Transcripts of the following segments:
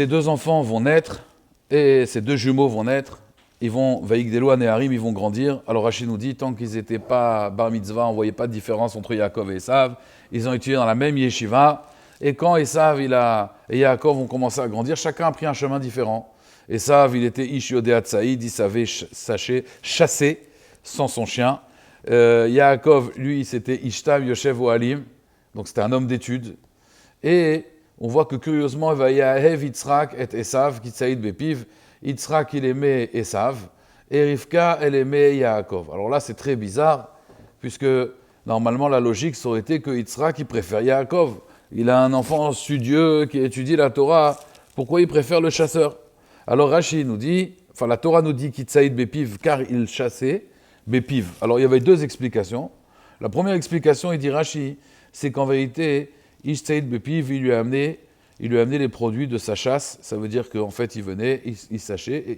ces deux enfants vont naître, et ces deux jumeaux vont naître, ils vont, Vaïgdelo Anéharim, ils vont grandir. Alors Rachid nous dit, tant qu'ils n'étaient pas bar mitzvah, on ne voyait pas de différence entre Yaakov et Esav. Ils ont étudié dans la même yeshiva. Et quand Esav et Yaakov ont commencé à grandir, chacun a pris un chemin différent. Esav, il était Ish Yodéat Saïd, il savait chasser sans son chien. Yaakov, lui, c'était Ishtam Yoshev Ohalim, donc c'était un homme d'études. Et on voit que curieusement, Vayahev Yitzhak et Esav, Kitsaïd Bepiv, Yitzhak, il aimait Esav, et Rivka, elle aimait Yaakov. Alors là, c'est très bizarre, puisque normalement, la logique, ça aurait été que Yitzhak, il préfère Yaakov. Il a un enfant studieux qui étudie la Torah. Pourquoi il préfère le chasseur? Alors Rashi nous dit, la Torah nous dit Kitsaïd Bepiv, car il chassait Bepiv. Alors il y avait deux explications. La première explication, il dit Rashi, c'est qu'en vérité, Kitsaïd Bepiv, il lui a amené les produits de sa chasse. Ça veut dire qu'en fait, il venait, il chassait,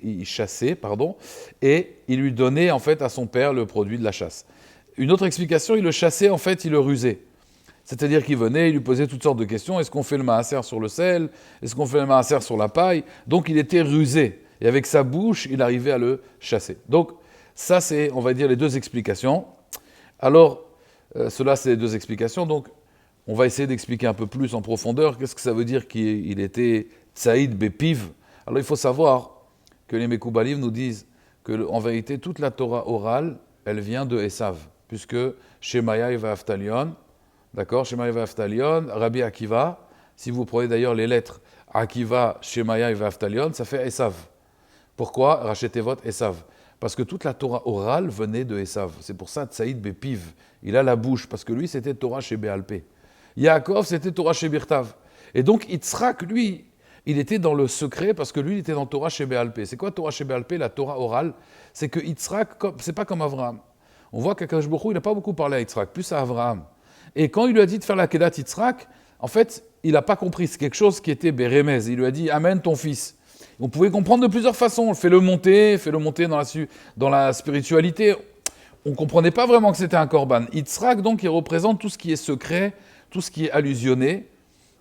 et il lui donnait en fait à son père le produit de la chasse. Une autre explication, il le chassait, en fait, il le rusait. C'est-à-dire qu'il venait, il lui posait toutes sortes de questions. Est-ce qu'on fait le maaser sur le sel? Est-ce qu'on fait le maaser sur la paille? Donc il était rusé. Et avec sa bouche, il arrivait à le chasser. Donc ça, c'est, on va dire, les deux explications. Alors, cela, c'est les deux explications. Donc, on va essayer d'expliquer un peu plus en profondeur. Qu'est-ce que ça veut dire qu'il était Tsaïd Bepiv? Alors, il faut savoir que les Mekoubalim nous disent qu'en vérité, toute la Torah orale, elle vient de Esav. Puisque Shemaya et Vaftalion, d'accord, Shemaya et Vaftalion, Rabbi Akiva, si vous prenez d'ailleurs les lettres Akiva, Shemaya et Vaftalion, ça fait Esav. Pourquoi Rachetevot Esav? Parce que toute la Torah orale venait de Esav. C'est pour ça Tsaïd Bepiv, il a la bouche, parce que lui, c'était Torah chez Béalpé. Yaakov, c'était Torah chez Birtav. Et donc, Yitzhak, lui, il était dans le secret, parce que lui, il était dans Torah chez Béalpé. C'est quoi Torah chez Béalpé, la Torah orale? C'est que Yitzhak, c'est pas comme Avraham. On voit qu'Akadosh Baruch Hu, il n'a pas beaucoup parlé à Yitzhak, plus à Avraham. Et quand il lui a dit de faire la Kedat Yitzhak, en fait, il n'a pas compris. C'est quelque chose qui était Bérémez. Il lui a dit, amène ton fils. On pouvait comprendre de plusieurs façons. Fais-le monter dans la spiritualité. On ne comprenait pas vraiment que c'était un korban. Yitzhak, donc, il représente tout ce qui est secret, tout ce qui est allusionné.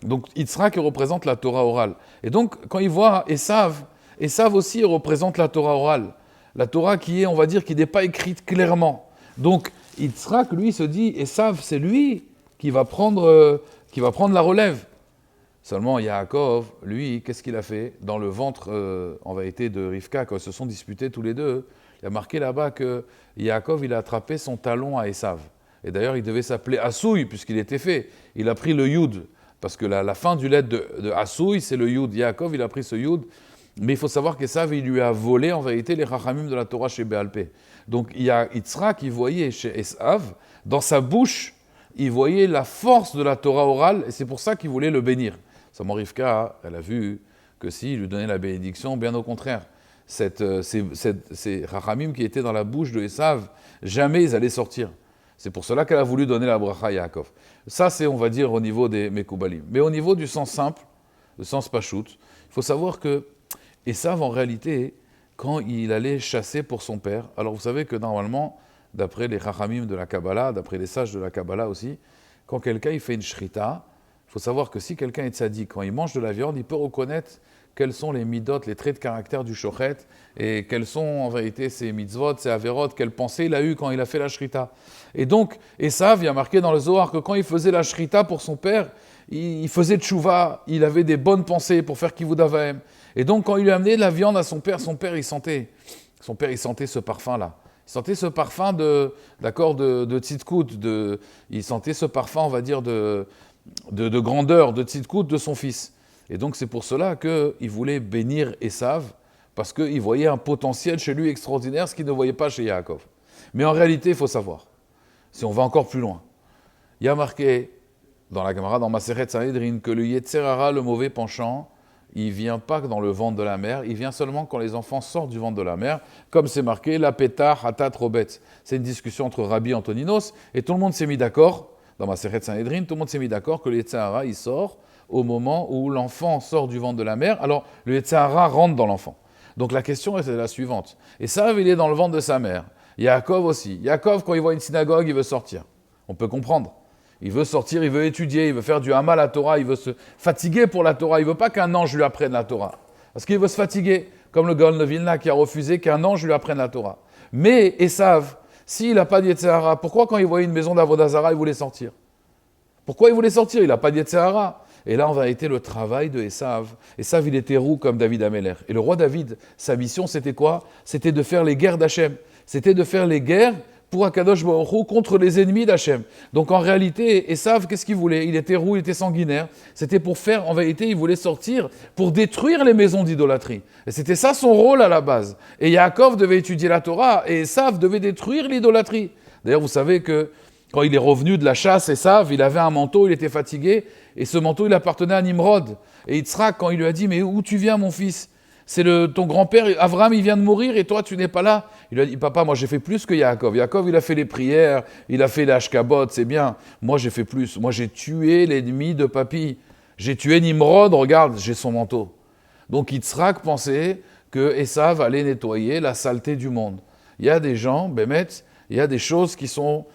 Donc, Yitzhak, il représente la Torah orale. Et donc, quand il voit Esav aussi, il représente la Torah orale. La Torah qui est, on va dire, qui n'est pas écrite clairement. Donc, Yitzhak, lui, se dit, Esav, c'est lui qui va prendre la relève. Seulement, Yaakov, lui, qu'est-ce qu'il a fait? Dans le ventre, en vérité, de Rivka, quand ils se sont disputés tous les deux, il y a marqué là-bas que Yaakov, il a attrapé son talon à Esav. Et d'ailleurs, il devait s'appeler Assouï, puisqu'il était fait. Il a pris le Yud, parce que la fin du lettre de Assouï, c'est le Yud. Yaakov, il a pris ce Yud. Mais il faut savoir qu'Esav, il lui a volé, en vérité, les Chachamim de la Torah chez Béalpé. Donc, il y a Yitzhak qui voyait chez Esav, dans sa bouche, il voyait la force de la Torah orale, et c'est pour ça qu'il voulait le bénir. Seulement Rivka, elle a vu que s'il lui donnait la bénédiction, bien au contraire, ces Chachamim qui étaient dans la bouche de Esav, jamais ils allaient sortir. C'est pour cela qu'elle a voulu donner la bracha à Yaakov. Ça, c'est, on va dire, au niveau des Mekoubalim. Mais au niveau du sens simple, le sens pachout, il faut savoir que Esav, en réalité, quand il allait chasser pour son père, alors vous savez que normalement, d'après les Chachamim de la Kabbalah, d'après les sages de la Kabbalah aussi, quand quelqu'un il fait une shrita, il faut savoir que si quelqu'un est tzaddik, quand il mange de la viande, il peut reconnaître quels sont les midot, les traits de caractère du shochet, et quels sont en vérité ses mitzvot, ses averot, quelles pensées il a eu quand il a fait la shrita. Et donc, Esav, il y a marqué dans le Zohar que quand il faisait la shrita pour son père, il faisait tchouva, il avait des bonnes pensées pour faire kivud avaim. Et donc, quand il lui a amené de la viande à son père, il sentait ce parfum-là. Il sentait ce parfum de tzidkout, il sentait ce parfum, on va dire, de grandeur, de tzidkout de son fils. Et donc, c'est pour cela qu'il voulait bénir Esav, parce qu'il voyait un potentiel chez lui extraordinaire, ce qu'il ne voyait pas chez Yaakov. Mais en réalité, il faut savoir, si on va encore plus loin, il y a marqué dans la Gemara, dans Maseret Sanhedrin, que le Yetzer Hara, le mauvais penchant, il ne vient pas dans le ventre de la mère, il vient seulement quand les enfants sortent du ventre de la mère, comme c'est marqué, la péta hatat robet. C'est une discussion entre Rabbi Antoninos, et tout le monde s'est mis d'accord, dans Maseret Sanhedrin, tout le monde s'est mis d'accord que le Yetzer Hara, il sort au moment où l'enfant sort du ventre de la mère, alors le Yetzer Hara rentre dans l'enfant. Donc la question est la suivante. Esav, il est dans le ventre de sa mère. Yaakov aussi. Yaakov, quand il voit une synagogue, il veut sortir. On peut comprendre. Il veut sortir, il veut étudier, il veut faire du Hamal à la Torah, il veut se fatiguer pour la Torah. Il ne veut pas qu'un ange lui apprenne la Torah. Parce qu'il veut se fatiguer, comme le Gaon de Vilna qui a refusé qu'un ange lui apprenne la Torah. Mais Esav, s'il n'a pas de Yetzer Hara, pourquoi quand il voyait une maison d'Avodah Zara, il voulait sortir? Pourquoi il voulait sortir? Il n'a pas de Yetzer Hara. Et là, on va été le travail de Esav. Esav, il était roux comme David Améler. Et le roi David, sa mission, c'était quoi? C'était de faire les guerres d'Hachem. C'était de faire les guerres pour Akadosh Baruch Hu contre les ennemis d'Hachem. Donc en réalité, Esav, qu'est-ce qu'il voulait? Il était roux, il était sanguinaire. C'était pour faire, en vérité, il voulait sortir pour détruire les maisons d'idolâtrie. Et c'était ça son rôle à la base. Et Yaakov devait étudier la Torah et Esav devait détruire l'idolâtrie. D'ailleurs, vous savez que quand il est revenu de la chasse, Esav, il avait un manteau, il était fatigué, et ce manteau, il appartenait à Nimrod. Et Yitzhak, quand il lui a dit, mais où tu viens, mon fils? C'est ton grand-père, Abraham, il vient de mourir, et toi, tu n'es pas là. Il lui a dit, papa, moi, j'ai fait plus que Yaakov. Yaakov, il a fait les prières, il a fait les hashkabot, c'est bien. Moi, j'ai fait plus. Moi, j'ai tué l'ennemi de papy. J'ai tué Nimrod, regarde, j'ai son manteau. Donc, Yitzhak pensait que Esav allait nettoyer la saleté du monde. Il y a des gens, Bémet, il y a des choses qui sont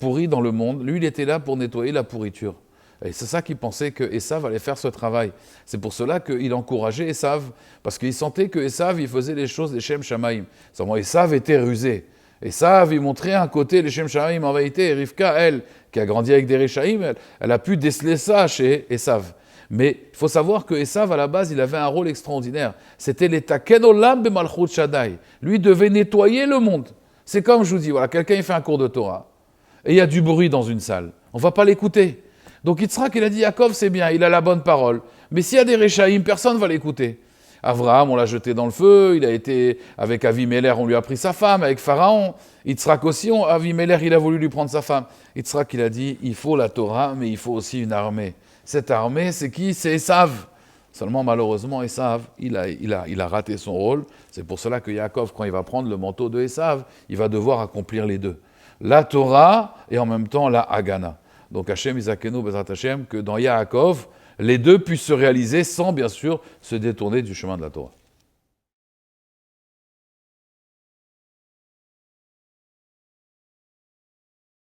pourris dans le monde. Lui, il était là pour nettoyer la pourriture. Et c'est ça qu'il pensait que Esav allait faire ce travail. C'est pour cela qu'il encourageait Esav, parce qu'il sentait que Esav, il faisait les choses des Shem Shamaim. Seulement, Esav était rusé. Esav, il montrait un côté les Shem Shamaim. En vérité, Rivka, elle, qui a grandi avec des Rechaim, elle a pu déceler ça chez Esav. Mais il faut savoir que Esav, à la base, il avait un rôle extraordinaire. C'était l'Etaken Olam B'Malchut Shaddai. Lui devait nettoyer le monde. C'est comme je vous dis, voilà, quelqu'un il fait un cours de Torah, et il y a du bruit dans une salle. On ne va pas l'écouter. Donc Yitzhak, il a dit, Yaakov, c'est bien, il a la bonne parole. Mais s'il y a des Rechaïm, personne ne va l'écouter. Avraham, on l'a jeté dans le feu, il a été avec Avimelech, on lui a pris sa femme, avec Pharaon. Yitzhak aussi, Avimelech, il a voulu lui prendre sa femme. Yitzhak, il a dit, il faut la Torah, mais il faut aussi une armée. Cette armée, c'est qui? C'est Esav. Seulement, malheureusement, Esav, il a raté son rôle. C'est pour cela que Yaakov, quand il va prendre le manteau de Esav, il va devoir accomplir les deux. La Torah et en même temps la Hagana. Donc Hachem, Isakenu, Bezrat Hachem, que dans Yaakov, les deux puissent se réaliser sans, bien sûr, se détourner du chemin de la Torah.